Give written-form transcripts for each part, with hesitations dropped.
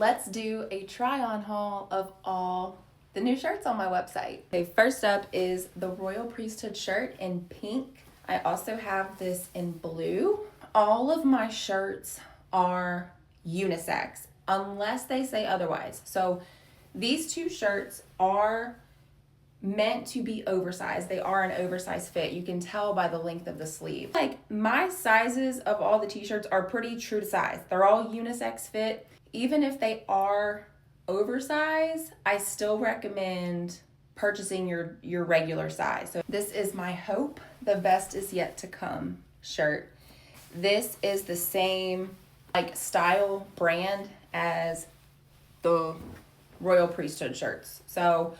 let's do a try on haul of all the new shirts on my website. Okay, first up is the Royal Priesthood shirt in pink. I also have this in blue. All of my shirts are unisex unless they say otherwise. So these two shirts are meant to be oversized. They are an oversized fit. You can tell by the length of the sleeve. Like, my sizes of all the t-shirts are pretty true to size. They're all unisex fit. Even if they are oversized, I still recommend purchasing your regular size. So this is my Hope, the best is yet to come shirt. This is the same like style brand as the Royal Priesthood shirts. So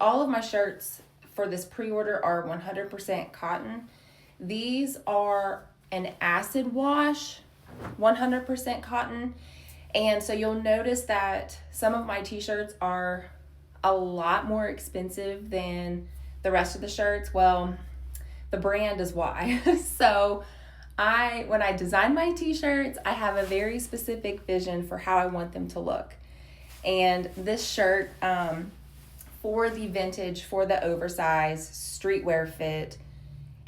all of my shirts for this pre-order are 100% cotton. These are an acid wash, 100% cotton. And so you'll notice that some of my t-shirts are a lot more expensive than the rest of the shirts. Well, the brand is why. So when I design my t-shirts, I have a very specific vision for how I want them to look. And this shirt, for the vintage, for the oversized streetwear fit,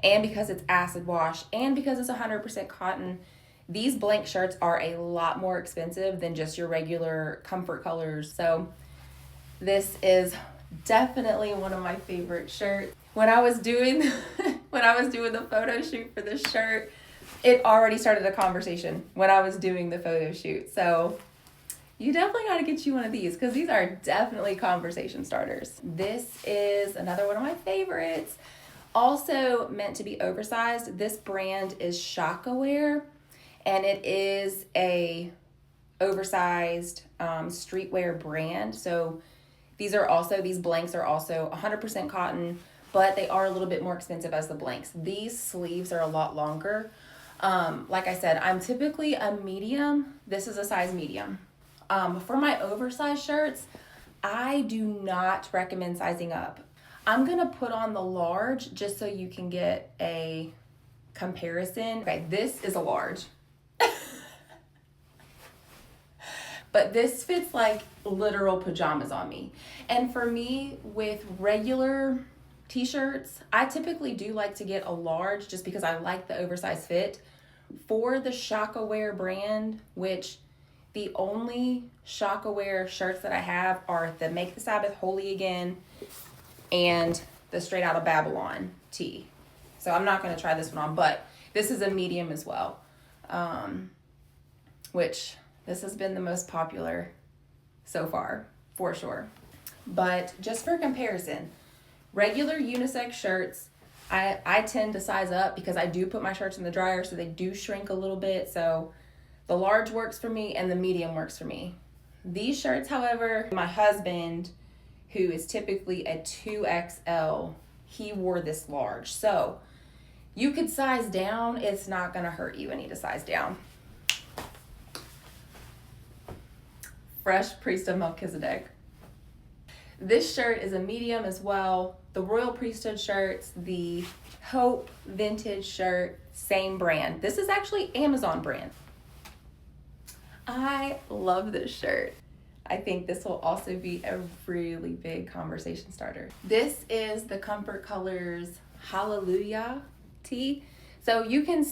and because it's acid wash, and because it's 100% cotton, these blank shirts are a lot more expensive than just your regular comfort colors. So this is definitely one of my favorite shirts. When I was doing the photo shoot for this shirt, it already started a conversation when I was doing the photo shoot. So you definitely got to get you one of these because these are definitely conversation starters. This is another one of my favorites. Also meant to be oversized. This brand is Shockaware, and it is a oversized streetwear brand. So these blanks are also 100% cotton, but they are a little bit more expensive as the blanks. These sleeves are a lot longer. Like I said, I'm typically a medium. This is a size medium. For my oversized shirts, I do not recommend sizing up. I'm going to put on the large just so you can get a comparison. Okay, this is a large. But this fits like literal pajamas on me. And for me, with regular t-shirts, I typically do like to get a large just because I like the oversized fit. For the Shockaware brand, which the only Shockaware shirts that I have are the Make the Sabbath Holy Again and the Straight Out of Babylon tee. So I'm not going to try this one on, but this is a medium as well, which this has been the most popular so far, for sure. But just for comparison, regular unisex shirts, I tend to size up because I do put my shirts in the dryer, so they do shrink a little bit. So the large works for me and the medium works for me. These shirts, however, my husband, who is typically a 2XL, he wore this large. So you could size down. It's not going to hurt you any to size down. Fresh Priest of Melchizedek. This shirt is a medium as well. The Royal Priesthood shirts, the Hope vintage shirt, same brand. This is actually Amazon brand. I love this shirt. I think this will also be a really big conversation starter. This is the Comfort Colors Hallelujah tee. So you can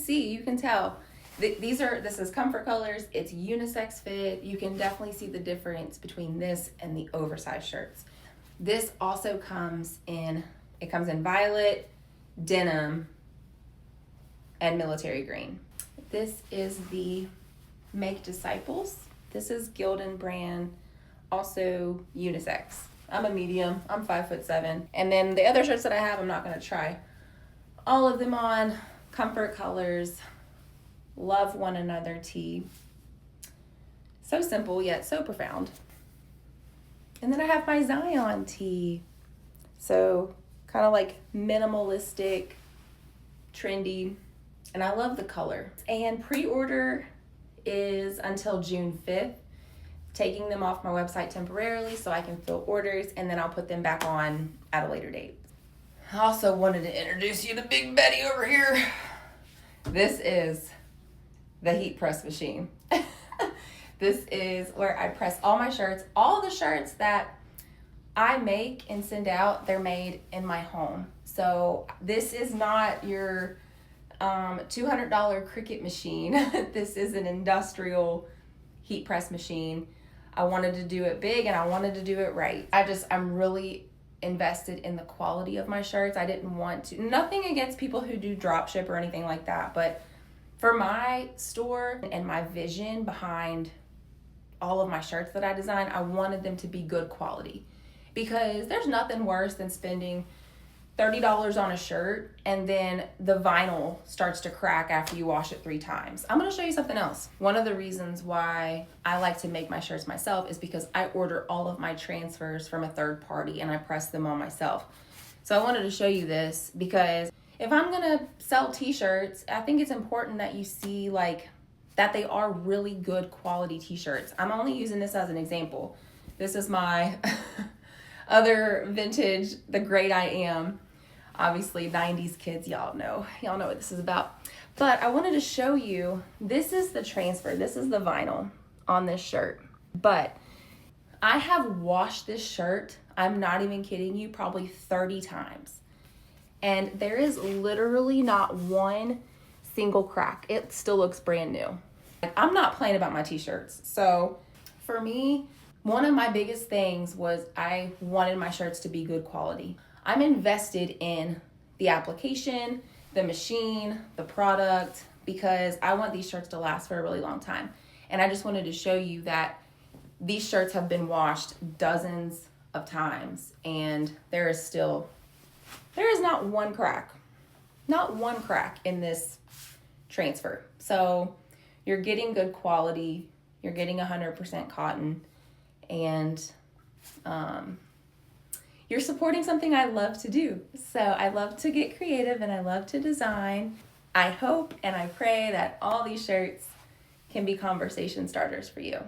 tell, this is Comfort Colors. It's unisex fit. You can definitely see the difference between this and the oversized shirts. This also comes in violet, denim, and military green. This is the Make Disciples. This is Gildan brand, also unisex. I'm a medium, I'm 5'7". And then the other shirts that I have, I'm not gonna try all of them on. Comfort Colors, Love One Another tee. So simple yet so profound. And then I have my Zion tee. So kind of like minimalistic, trendy, and I love the color. And pre-order is until June 5th. Taking them off my website temporarily so I can fill orders, and then I'll put them back on at a later date. I also wanted to introduce you to Big Betty over here. This is the heat press machine. This is where I press all my shirts. All the shirts that I make and send out, they're made in my home. So this is not your $200 Cricut machine. This is an industrial heat press machine. I wanted to do it big and I wanted to do it right. I'm really invested in the quality of my shirts. I didn't want to, nothing against people who do drop ship or anything like that, but for my store and my vision behind all of my shirts that I design, I wanted them to be good quality. Because there's nothing worse than spending $30 on a shirt and then the vinyl starts to crack after you wash it 3 times. I'm gonna show you something else. One of the reasons why I like to make my shirts myself is because I order all of my transfers from a third party and I press them on myself. So I wanted to show you this because if I'm gonna sell t-shirts, I think it's important that you see like that they are really good quality t-shirts. I'm only using this as an example. This is my other vintage, The Great I Am. Obviously 90s kids, y'all know what this is about. But I wanted to show you, this is the transfer, this is the vinyl on this shirt. But I have washed this shirt, I'm not even kidding you, probably 30 times. And there is literally not one single crack. It still looks brand new. I'm not playing about my t-shirts. So for me, one of my biggest things was I wanted my shirts to be good quality. I'm invested in the application, the machine, the product, because I want these shirts to last for a really long time. And I just wanted to show you that these shirts have been washed dozens of times and there is not one crack in this transfer. So you're getting good quality, you're getting 100% cotton, and you're supporting something I love to do. So I love to get creative and I love to design. I hope and I pray that all these shirts can be conversation starters for you.